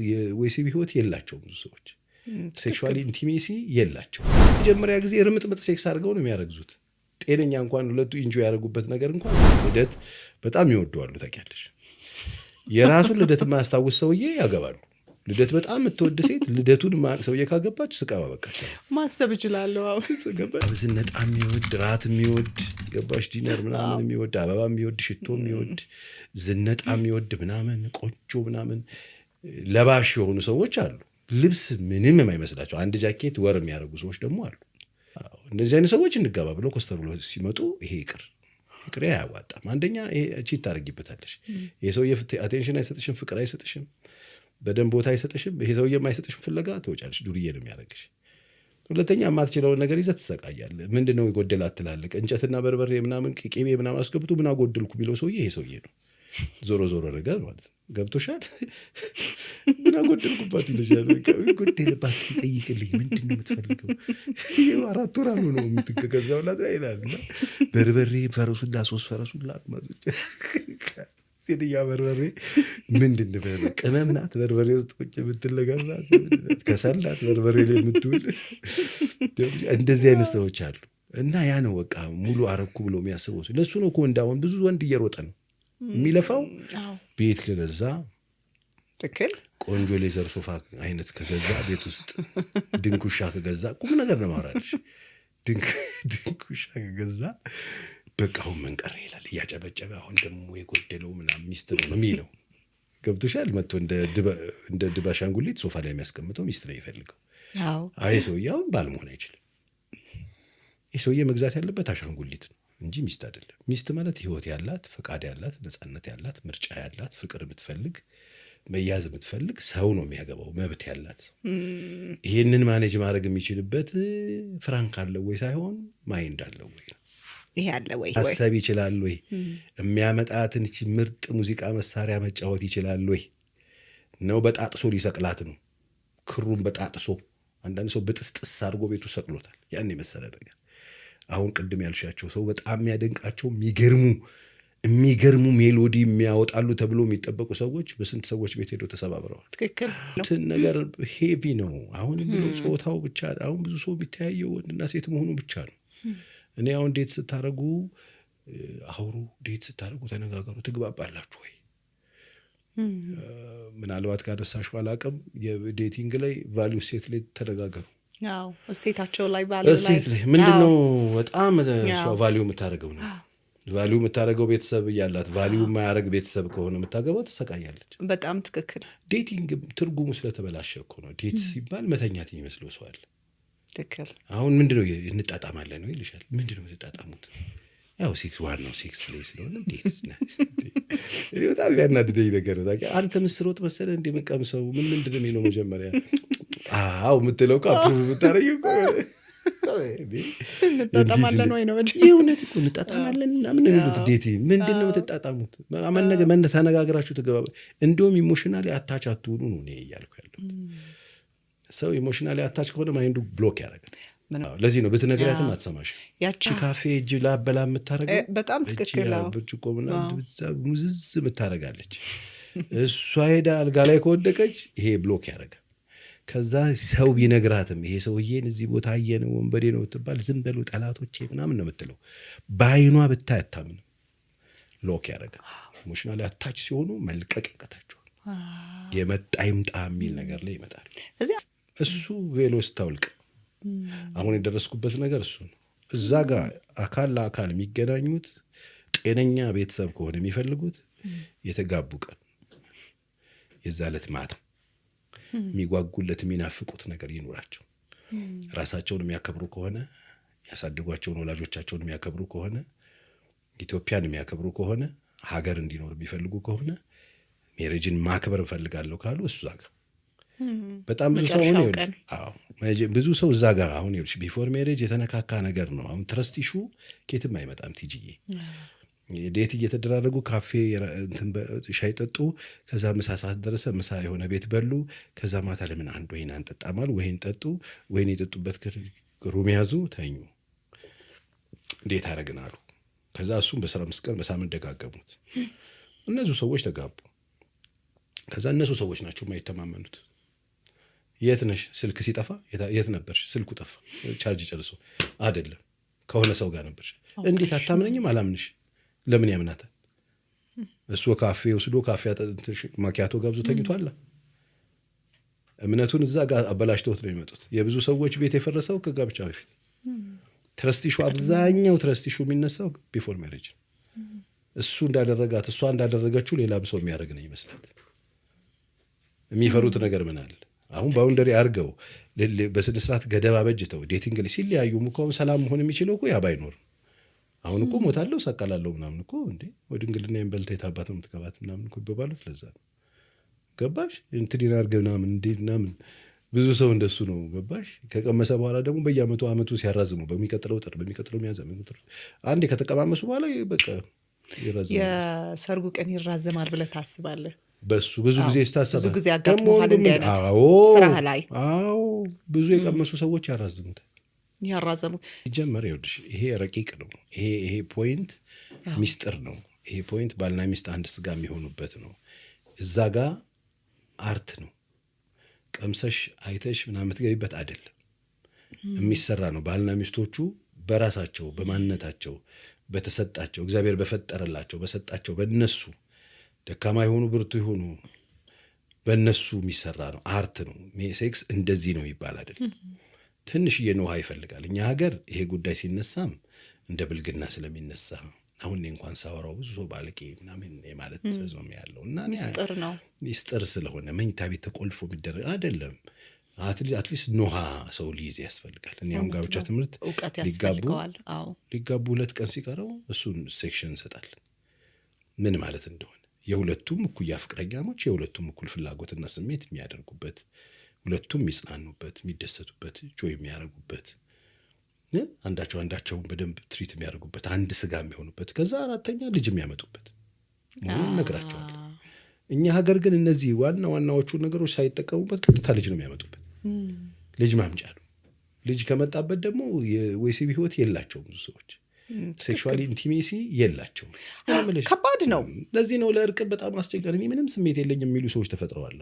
የወሲብ ህይወት የላቸውም ብዙ ሰዎች ሴክሹዋል ኢንቲሜሲ የላቸው መጀመሪያ ጊዜ ርምጥምጥ ሴክስ አድርገው ነው የሚያረግዙት ጤነኛ እንኳን ሁለቱ ኢንጆይ ያደርጉበት ነገር እንኳን ልደት በጣም ይወደዋሉ ታውቂያለሽ የራሱን ልደት ማያስታውስ ሰውዬ ያገባሉ ልደት በጣም የምትወድ ሴት ልደቱን ሰውዬ ካገባች ስቃዋ በቃች ማሰብ ይችላልው ዝነጣ የሚወድ ራት የሚወድ ገባሽ ዲነር ምናምን የሚወድ አበባ የሚወድ ሽቶ የሚወድ ዝነጣ የሚወድ ምናምን ቆንጆ ምናምን ለባሽ የሆኑ ሰዎች አሉ ልብስ ምንም የማይመስላቸው አንድ ጃኬት ወር የሚያደርጉ ሰዎች ደግሞ አሉ እነዚህ አይነት ሰዎች እንገባ ብለው ኮስተር ብለው ሲመጡ ይሄ ይቅር ያዋጣም አንደኛ ቺት ታረጊበታለሽ ይሄ ሰውዬ አቴንሽን አይሰጥሽም ፍቅር አይሰጥሽም በደንብ ቦታ አይሰጥሽም ይሄ ሰውዬ የማይሰጥሽም ፍለጋ ትወጫለሽ ዱርዬ ነው የሚያደርግሽ ሁለተኛ የማትችለውን ነገር ይዘህ ትሰቃያለህ ምንድነው የጎደላት ትላለህ እንጨትና በርበሬ ምናምን ቅቤ ምናምን አስገብቶ ምን አጎደልኩ ቢለው ሰውዬ ይሄ ሰውዬ ነው ዞሮ ነገር ማለት ነው ገብቶሻል ምን አጎደልኩባት ይልሻል ጎደለባት ሲጠይቅልኝ ምንድነው የምትፈልገው ይሄው 4 ወር ነው የምትከከዛው ላድራ ይላልና በርበሬ ፈረሱላ 3 ፈረሱላ ማዙጭ ሴትያ በርበሬ ምንድነው ቅመም ናት በርበሬ ውስጥ ቁጭ ብትለጋላት ከሰላት በርበሬ ላይ የምትውል እንደዚህ አይነት ሰዎች አሉ እና ያ ነው በቃ ሙሉ አረኩ ብሎ የሚያስበው ለሱ ነው እኮ እንዳውን ብዙ ወንድ እየሮጠ ነው የሚለፋው ቤት ከገዛ ትክክል ቆንጆ ሌዘር ሶፋ አይነት ከገዛ ቤት ውስጥ ድንኩሻ ከገዛ ቁም ነገር ነው ማውራልሽ ድንኩሻ ከገዛ በቃው መንቀር ይላል ያጨበጨበ አሁን ደግሞ የጎደለው ምናምን ሚስት ነው የሚለው ገብቶሻል መጥቶ እንደ ድባሻንጉሊት ሶፋ ላይ የሚያስቀምጠው ሚስት ነው ይፈልገው አይ ሰውዬው ባል መሆን አይችልም ይሄ መግዛት ያለበት አሻንጉሊት ነው እንጂ ሚስት አይደለም ሚስት ማለት ህይወት ያላት ፍቃድ ያላት ነፃነት ያላት ምርጫ ያላት ፍቅር የምትፈልግ መያዝ የምትፈልግ ሰው ነው የሚያገባው መብት ያላት ይሄንን ማኔጅ ማድረግ የሚችልበት ፍራንክ አለው ወይ ሳይሆን ማይንድ አለው ወይ ይሄ አለ ወይ ሐሳብ ይችላል ወይ የሚያመጣትን እቺ ምርጥ ሙዚቃ መሳሪያ መጫወት ይችላል ወይ ነው በጣጥሶ ሊሰቅላት ነው ክሩን በጣጥሶ አንዳንድ ሰው በጥስጥስ አድርጎ ቤቱ ሰቅሎታል ያን የመሰለ ነገር አሁን ቅድም ያልሻቸው ሰው በጣም የሚያደንቃቸው የሚገርሙ ሜሎዲ የሚያወጣሉ ተብሎ የሚጠበቁ ሰዎች በስንት ሰዎች ቤት ሄዶ ተሰባብረዋል ትክክል ነገር ሄቪ ነው አሁን ብሎ ጾታው ብቻ አሁን ብዙ ሰው የሚተያየው ወንድና ሴት መሆኑ ብቻ ነው እኔ አሁን ዴት ስታረጉ አውሩ ዴት ስታረጉ ተነጋገሩ ትግባባላችሁ ወይ ምናልባት ካደሳሽው አላቅም የዴቲንግ ላይ ቫልዩ ሴት ላይ ተነጋገሩ እሴታቸው ላይ ቫልዩ ላይ ምንድነው በጣም እሷ ቫልዩ የምታደርገው ነው ቫልዩ የምታደርገው ቤተሰብ ያላት ቫልዩ የማያደርግ ቤተሰብ ከሆነ የምታገባው ተሰቃያለች በጣም ትክክል ዴቲንግ ትርጉሙ ስለተበላሸ እኮ ነው ዴት ሲባል መተኛት የሚመስለው ሰው አለ ትክክል አሁን ምንድነው እንጣጣማለን ነው ይልሻል ምንድነው ተጣጣሙት ያው ሴክስ ዋናው ሴክስ ላይ ስለሆነ ዴት በጣም ያናድደኝ ነገር ነው አንተ ምስሮጥ መሰለ እንደምቀምሰው ምንድነው የሚለው መጀመሪያ ምትለው አፕሩቭ ብታረጊው እንጣጣማለን ወይ ነው የእውነት እኮ እንጣጣማለን ምን ነው ዴት ምንድነው የምትጣጣሙት ማመን ተነጋግራችሁ ተገባባ እንደውም ኢሞሽናሊ አታች አትሁኑ ነው እኔ እያልኩ ያለው ሰው ኢሞሽናሊ አታች ከሆነ ማይንዱ ብሎክ ያደርጋል ለዚህ ነው በትነግራትም አትሰማሽ ያቺ ካፌ እጅ ላበላ የምታረገው በጣም ትክክል ነው ብርጭቆ ምናምን ሙዝዝ የምታረጋለች እሷ ሄዳ አልጋ ላይ ከወደቀች ይሄ ብሎክ ያደርጋል ከዛ ሰው ቢነግራትም ይሄ ሰውዬን እዚህ ቦታ አየነው ወንበዴ ነው ትባል ዝም በሉ ጠላቶቼ ምናምን ነው የምትለው ባይኗ ብታይ አታምንም ሎክ ያደርጋል ኢሞሽናሊ አታች ሲሆኑ መልቀቅ ይቀጣቸዋል የመጣ ይምጣ የሚል ነገር ላይ ይመጣል እሱ ቬሎስ ታውልቅ አሁን የደረስኩበት ነገር እሱ ነው እዛ ጋር አካል ለአካል የሚገናኙት ጤነኛ ቤተሰብ ከሆነ የሚፈልጉት የተጋቡ ቀን የዛለት ማታ የሚጓጉለት የሚናፍቁት ነገር ይኖራቸው ራሳቸውን የሚያከብሩ ከሆነ ያሳድጓቸውን ወላጆቻቸውን የሚያከብሩ ከሆነ ኢትዮጵያን የሚያከብሩ ከሆነ ሀገር እንዲኖር የሚፈልጉ ከሆነ ሜሬጅን ማክበር እፈልጋለሁ ካሉ እሱ ጋር በጣም ብዙ ሰው ነው ብዙ ሰው እዛ ጋር አሁን ይልሽ ቢፎር ሜሬጅ የተነካካ ነገር ነው አሁን ትረስት ኢሹ ከየትም አይመጣም ቲጂዬ ዴት እየተደራረጉ ካፌ እንትን ሻይ ጠጡ ከዛ ምሳ ሰዓት ደረሰ ምሳ የሆነ ቤት በሉ ከዛ ማታ ለምን አንድ ወይን አንጠጣማል ወይን ጠጡ ወይን የጠጡበት ሩም ያዙ ተኙ ዴት አረግናሉ ከዛ እሱም በ15 ቀን በሳምንት ደጋገሙት እነዚህ ሰዎች ተጋቡ ከዛ እነሱ ሰዎች ናቸው የማይተማመኑት። የት ነሽ ስልክ ሲጠፋ የት ነበርሽ? ስልኩ ጠፋ ቻርጅ ጨርሶ አይደለም ከሆነ ሰው ጋር ነበርሽ። እንዴት አታምነኝም? አላምንሽ። ለምን ያምናታል? እሱ ካፌ ወስዶ ካፌ ማኪያቶ ጋብዞ ተኝቷል። እምነቱን እዛ ጋር አበላሽተውት ነው የሚመጡት። የብዙ ሰዎች ቤት የፈረሰው ከጋብቻ በፊት ትረስቲሹ፣ አብዛኛው ትረስቲሹ የሚነሳው ቢፎር ሜሬጅ። እሱ እንዳደረጋት እሷ እንዳደረገችው ሌላም ሰው የሚያደርግ ነው ይመስላል። የሚፈሩት ነገር ምን አለ? አሁን ባውንደሪ አድርገው በስነ ስርዓት ገደብ አበጅተው ዴቲንግ ላይ ሲለያዩም እኮ ሰላም መሆን የሚችለው እኮ ያ ባይኖርም። አሁን እኮ ሞታለሁ ሰቀላለሁ ምናምን እኮ እንዴ ወደ እንግልና የምበልታ የታባት ነው የምትገባት ምናምን እኮ ይባባሉት። ለዛ ነው ገባሽ? እንትን አድርገው ምናምን እንዴ ምናምን ብዙ ሰው እንደሱ ነው ገባሽ? ከቀመሰ በኋላ ደግሞ በየአመቱ አመቱ ሲያራዝሙ በሚቀጥለው ጥር በሚቀጥለው ሚያዘም አንዴ ከተቀማመሱ በኋላ በቃ ይራዘማል። የሰርጉ ቀን ይራዘማል ብለህ ታስባለህ? በሱ ብዙ ጊዜ ስታሰበ ብዙ ጊዜ አጋጥሞሃል እንዴ አይነት ስራ ላይ? አዎ ብዙ የቀመሱ ሰዎች ያራዝሙታል። ያራዘሙት ይጀመር ይወድሽ። ይሄ ረቂቅ ነው። ይሄ ፖይንት ሚስጥር ነው። ይሄ ፖይንት ባልና ሚስት አንድ ስጋ የሚሆኑበት ነው። እዛ ጋር አርት ነው። ቀምሰሽ አይተሽ ምናምን የምትገቢበት አይደለም። የሚሰራ ነው። ባልና ሚስቶቹ በራሳቸው በማንነታቸው በተሰጣቸው እግዚአብሔር በፈጠረላቸው በሰጣቸው በነሱ ደካማ የሆኑ ብርቱ የሆኑ በእነሱ የሚሰራ ነው። አርት ነው። ሴክስ እንደዚህ ነው ይባል አይደለም። ትንሽዬ ውሃ ይፈልጋል። እኛ ሀገር ይሄ ጉዳይ ሲነሳም እንደ ብልግና ስለሚነሳ አሁን እንኳን ሳወራው ብዙ ሰው ባለቄ ምናምን የማለት ተዘም ያለው እና ሚስጥር ነው። ሚስጥር ስለሆነ መኝታ ቤት ተቆልፎ የሚደረግ አይደለም። አትሊስት ኖሃ ሰው ሊይዝ ያስፈልጋል። እኔ አሁን ጋብቻ ትምህርት እውቀት ያስፈልገዋል። ሊጋቡ 2 ቀን ሲቀረው እሱን ሴክሽን እንሰጣለን ምን ማለት እንደሆነ የሁለቱም እኩያ ፍቅረኛሞች የሁለቱም እኩል ፍላጎትና ስሜት የሚያደርጉበት ሁለቱም የሚጽናኑበት የሚደሰቱበት ጆይ የሚያደርጉበት አንዳቸውን በደንብ ትሪት የሚያደርጉበት አንድ ስጋ የሚሆኑበት ከዛ 4ተኛ ልጅ የሚያመጡበት መሆኑን ነግራቸዋል። እኛ ሀገር ግን እነዚህ ዋናዎቹ ነገሮች ሳይጠቀሙበት ቀጥታ ልጅ ነው የሚያመጡበት። ልጅ ማምጫ ነው። ልጅ ከመጣበት ደግሞ የወሲብ ህይወት የላቸውም ብዙ ሰዎች። ሴክሹዋል ኢንቲሜሲ የላቸውም። ከባድ ነው። ለዚህ ነው ለእርቅ በጣም አስቸጋሪ። ምንም ስሜት የለኝም የሚሉ ሰዎች ተፈጥረዋል።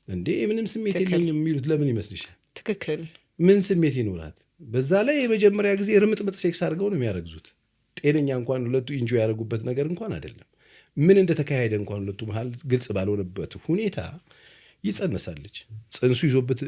እንዴ ምንም ስሜት የለኝም የሚሉት ለምን ይመስልሻል? ትክክል። ምን ስሜት ይኖራት? በዛ ላይ የመጀመሪያ ጊዜ ርምጥምጥ ሴክስ አድርገው ነው የሚያረግዙት። ጤነኛ እንኳን ሁለቱ ኢንጆይ ያደረጉበት ነገር እንኳን አይደለም። ምን እንደተካሄደ እንኳን ሁለቱ መሀል ግልጽ ባልሆነበት ሁኔታ ይጸነሳለች። ጽንሱ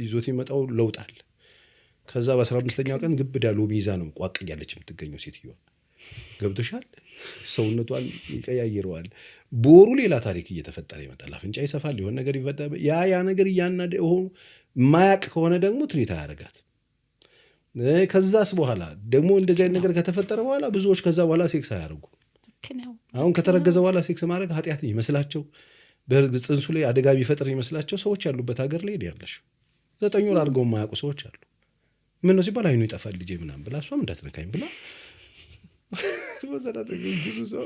ይዞት የሚመጣው ለውጥ አለ። ከዛ በ15ኛው ቀን ግብዳ ሎሚ ይዛ ነው ቋቅ ያለች የምትገኘው ሴትዮዋ። ገብቶሻል? ሰውነቷን ይቀያይረዋል። ቦሩ ሌላ ታሪክ እየተፈጠረ ይመጣል። አፍንጫ ይሰፋል፣ የሆነ ነገር ይፈጠራል። ያ ነገር እያናደ ሆኖ ማያቅ ከሆነ ደግሞ ትሪት አያደርጋት። ከዛስ በኋላ ደግሞ እንደዚህ አይነት ነገር ከተፈጠረ በኋላ ብዙዎች ከዛ በኋላ ሴክስ አያደርጉ። አሁን ከተረገዘ በኋላ ሴክስ ማድረግ ኃጢአት ይመስላቸው፣ በጽንሱ ላይ አደጋ ቢፈጥር ይመስላቸው ሰዎች ያሉበት ሀገር ላይ ያለሽ 9 ወር አድርገው የማያውቁ ሰዎች አሉ። ምን ነው ሲባል አይኑ ይጠፋል ልጄ ምናምን ብላ እሷም እንዳትነካኝ ብላ ብዙ ሰው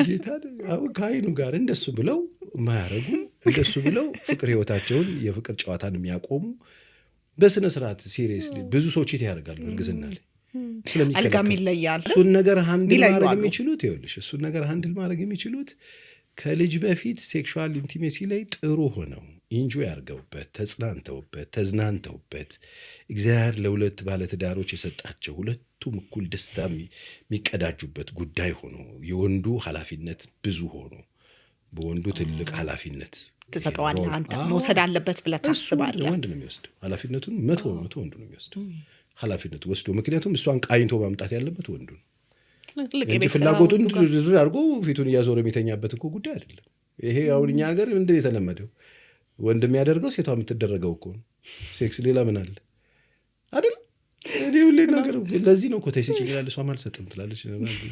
ጌታ አሁን ከአይኑ ጋር እንደሱ ብለው የማያረጉ እንደሱ ብለው ፍቅር ህይወታቸውን የፍቅር ጨዋታን የሚያቆሙ በስነ ስርዓት ሲሪየስ ብዙ ሰዎች ያደርጋሉ። እርግዝና ላይ አልጋም ይለያል። እሱን ነገር ሃንድል ማድረግ የሚችሉት ይኸውልሽ እሱን ነገር ሃንድል ማድረግ የሚችሉት ከልጅ በፊት ሴክሹዋል ኢንቲሜሲ ላይ ጥሩ ሆነው ኢንጆይ አድርገውበት ተጽናንተውበት ተዝናንተውበት እግዚአብሔር ለሁለት ባለትዳሮች የሰጣቸው ሁለቱም እኩል ደስታ የሚቀዳጁበት ጉዳይ ሆኖ የወንዱ ኃላፊነት ብዙ ሆኖ በወንዱ ትልቅ ኃላፊነት ትሰጠዋለህ አንተ መውሰድ አለበት ብለህ ታስባለህ። ወንድ ነው የሚወስደው ኃላፊነቱን 100% ወንዱ ነው የሚወስደው ኃላፊነቱ ወስዶ። ምክንያቱም እሷን ቃኝቶ ማምጣት ያለበት ወንዱ ነው እንጂ ፍላጎቱን ድርድር አድርጎ ፊቱን እያዞረ የሚተኛበት እኮ ጉዳይ አይደለም። ይሄ አሁን እኛ ሀገር ምንድን የተለመደው ወንድ የሚያደርገው ሴቷ የምትደረገው እኮ ነው። ሴክስ ሌላ ምን አለ አይደል? እኔ ሁሌ ነገር ለዚህ ነው እኮ ተይ ስጭኝ ይላል፣ እሷም አልሰጥም ትላለች።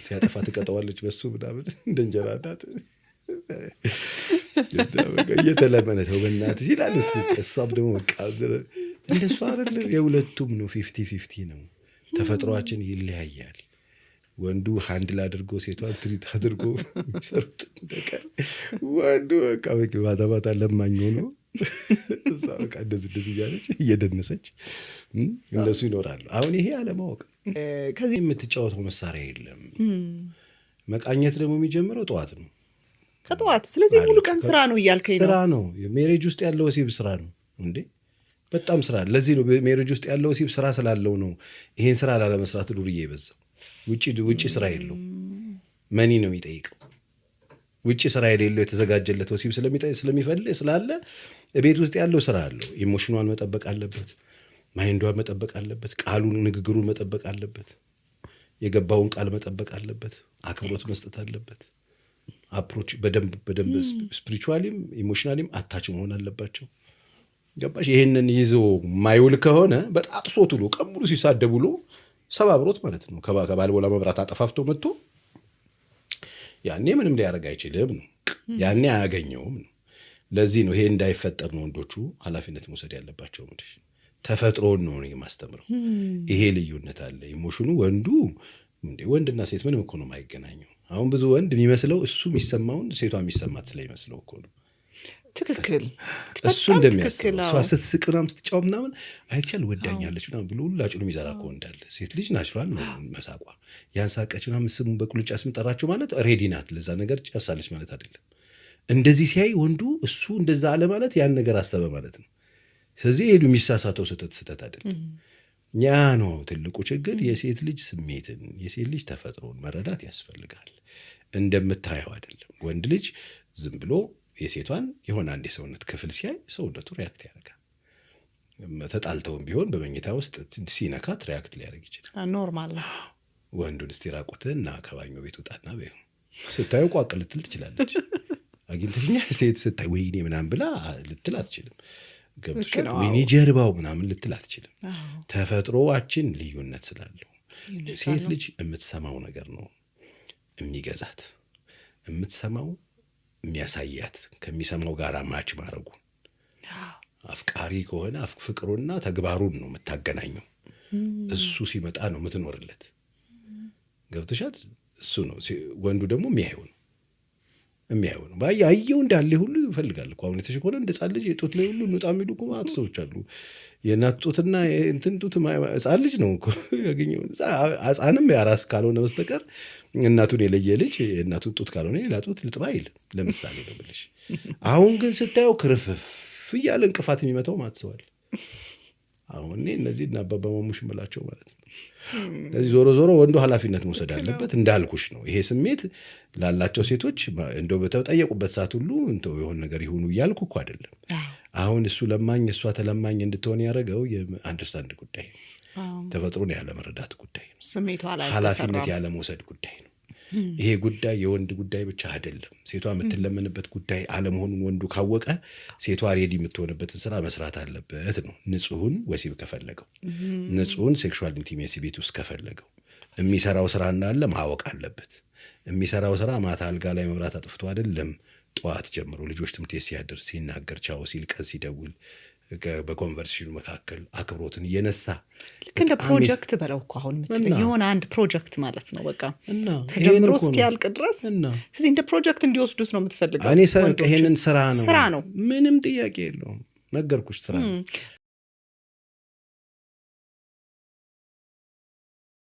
ሲያጠፋ ትቀጠዋለች በሱ ምናምን እንደ እንጀራ እናት እየተለመነ ተው በእናትሽ ይላል። እሷም ደግሞ በቃ እንደሱ አይደለም። የሁለቱም ነው 50-50 ነው። ተፈጥሯችን ይለያያል። ወንዱ ሃንድል አድርጎ ሴቷን ትሪት አድርጎ የሚሰሩት እንደቀር ወንዱ በቃ ማታ ለማኝ ሆኖ እዛ በቃ እንደዚህ እያለች እየደነሰች እንደሱ ይኖራሉ። አሁን ይሄ አለማወቅ ከዚህ የምትጫወተው መሳሪያ የለም። መቃኘት ደግሞ የሚጀምረው ጠዋት ነው። ከጠዋት። ስለዚህ ሙሉ ቀን ስራ ነው እያልከኝ ነው። ስራ ነው። ሜሬጅ ውስጥ ያለው ወሲብ ስራ ነው እንዴ? በጣም ስራ። ለዚህ ነው ሜሬጅ ውስጥ ያለው ወሲብ ስራ ስላለው ነው ይሄን ስራ ላለመስራት ዱርዬ የበዛው። ውጪ ስራ የለው፣ መኒ ነው የሚጠይቀው። ውጪ ስራ የሌለው የተዘጋጀለት ወሲብ ስለሚፈልግ ስላለ ቤት ውስጥ ያለው ስራ አለው። ኢሞሽኗን መጠበቅ አለበት፣ ማይንዷን መጠበቅ አለበት፣ ቃሉን ንግግሩን መጠበቅ አለበት፣ የገባውን ቃል መጠበቅ አለበት፣ አክብሮት መስጠት አለበት። አፕሮች በደንብ ስፒሪቹዋሊም ኢሞሽናሊም አታች መሆን አለባቸው። ገባሽ? ይሄንን ይዞ ማይውል ከሆነ በጣጥሶት ውሎ ቀን ሙሉ ሲሳደብ ውሎ ሰባብሮት ማለት ነው። ከባልቦላ መብራት አጠፋፍቶ መጥቶ ያኔ ምንም ሊያደርግ አይችልም ነው፣ ያኔ አያገኘውም ነው። ለዚህ ነው ይሄ እንዳይፈጠር ነው ወንዶቹ ኃላፊነት መውሰድ ያለባቸው። ምንድን ተፈጥሮን ነው የማስተምረው። ይሄ ልዩነት አለ። ኢሞሽኑ ወንድና ሴት ምንም እኮ ነው የማይገናኘው። አሁን ብዙ ወንድ የሚመስለው እሱ የሚሰማውን ሴቷ የሚሰማት ስለሚመስለው እኮ ነው። ትክክል። እሱ እንደሚያስብ እሷ ስትስቅ ምናምን ስትጫወት ምናምን አይቻል ወዳኛለች ምናምን ብሎ ሁላችሁንም ይዘራ እኮ እንዳለ ሴት ልጅ ናቹራል ነው መሳቋ። ያን ሳቀች ምናምን ስሙን በቁልጫ ስምጠራችሁ ማለት ሬዲ ናት ለዛ ነገር ጨርሳለች ማለት አይደለም። እንደዚህ ሲያይ ወንዱ እሱ እንደዛ አለ ማለት ያን ነገር አሰበ ማለት ነው። ስለዚህ ሄዱ የሚሳሳተው ስህተት አይደለም። ያ ነው ትልቁ ችግር። የሴት ልጅ ስሜትን የሴት ልጅ ተፈጥሮን መረዳት ያስፈልጋል። እንደምታየው አይደለም። ወንድ ልጅ ዝም ብሎ የሴቷን የሆነ አንድ የሰውነት ክፍል ሲያይ ሰውነቱ ሪያክት ያደርጋል። ተጣልተውም ቢሆን በመኝታ ውስጥ ሲነካት ሪያክት ሊያደርግ ይችላል። ኖርማል ነው። ወንዱን እስቲ ራቁትህና ከባኞ ቤት ውጣና በይው ስታዩ ቋቅ ልትል ትችላለች። አግኝተኛ ሴት ስታይ ወይኔ ምናምን ብላ ልትል አትችልም። ገብቶሻል? ወይኔ ጀርባው ምናምን ልትል አትችልም። ተፈጥሮአችን ልዩነት ስላለው ሴት ልጅ የምትሰማው ነገር ነው የሚገዛት፣ የምትሰማው የሚያሳያት፣ ከሚሰማው ጋር ማች ማድረጉ። አፍቃሪ ከሆነ ፍቅሩና ተግባሩን ነው የምታገናኘው። እሱ ሲመጣ ነው የምትኖርለት። ገብቶሻል? እሱ ነው። ወንዱ ደግሞ የሚያየው ነው አየው እንዳለ ሁሉ ይፈልጋል እኮ። አሁን የተሸኮለ እንደ ሕፃን ልጅ የጡት ላይ ሁሉ እንውጣ የሚሉ እኮ ማለት ሰዎች አሉ። የእናት ጡትና እንትን ጡት ሕፃን ልጅ ነው እኮ ያገኘው። ሕፃንም ያራስ ካልሆነ በስተቀር እናቱን የለየ ልጅ የእናቱን ጡት ካልሆነ ሌላ ጡት ልጥባ አይል። ለምሳሌ ነው ብልሽ። አሁን ግን ስታየው ክርፍፍ እያለ እንቅፋት የሚመታው ማትሰዋል። አሁን እነዚህ እና አባባ ማሙሽ ምላቸው ማለት ነው። ስለዚህ ዞሮ ወንዱ ኃላፊነት መውሰድ አለበት። እንዳልኩሽ ነው። ይሄ ስሜት ላላቸው ሴቶች እንደው በተጠየቁበት ሰዓት ሁሉ እንደው የሆነ ነገር ይሁኑ እያልኩ እኮ አይደለም። አሁን እሱ ለማኝ እሷ ተለማኝ እንድትሆን ያደረገው የአንደርስታንድ ጉዳይ ነው። ተፈጥሮን ያለ መረዳት ጉዳይ ነው። ኃላፊነት ያለ መውሰድ ጉዳይ ነው። ይሄ ጉዳይ የወንድ ጉዳይ ብቻ አይደለም። ሴቷ የምትለመንበት ጉዳይ አለመሆኑን ወንዱ ካወቀ ሴቷ ሬዲ የምትሆንበትን ስራ መስራት አለበት ነው። ንጹሑን ወሲብ ከፈለገው፣ ንጹሑን ሴክሹዋል ኢንቲሜሲ ቤት ውስጥ ከፈለገው የሚሰራው ስራ እንዳለ ማወቅ አለበት። የሚሰራው ስራ ማታ አልጋ ላይ መብራት አጥፍቶ አይደለም። ጠዋት ጀምሮ ልጆች ትምህርት ቤት ሲያደርስ፣ ሲናገር፣ ቻው ሲል፣ ቀን ሲደውል፣ በኮንቨርሴሽኑ መካከል አክብሮትን እየነሳ ልክ እንደ ፕሮጀክት በለው እኮ አሁን የምትለኝ የሆነ አንድ ፕሮጀክት ማለት ነው። በቃ ተጀምሮ እስኪያልቅ ድረስ ስለዚህ እንደ ፕሮጀክት እንዲወስዱት ነው የምትፈልገው። እኔ ይሄንን ስራ ነው ምንም ጥያቄ የለውም። ነገርኩሽ፣ ስራ ነው።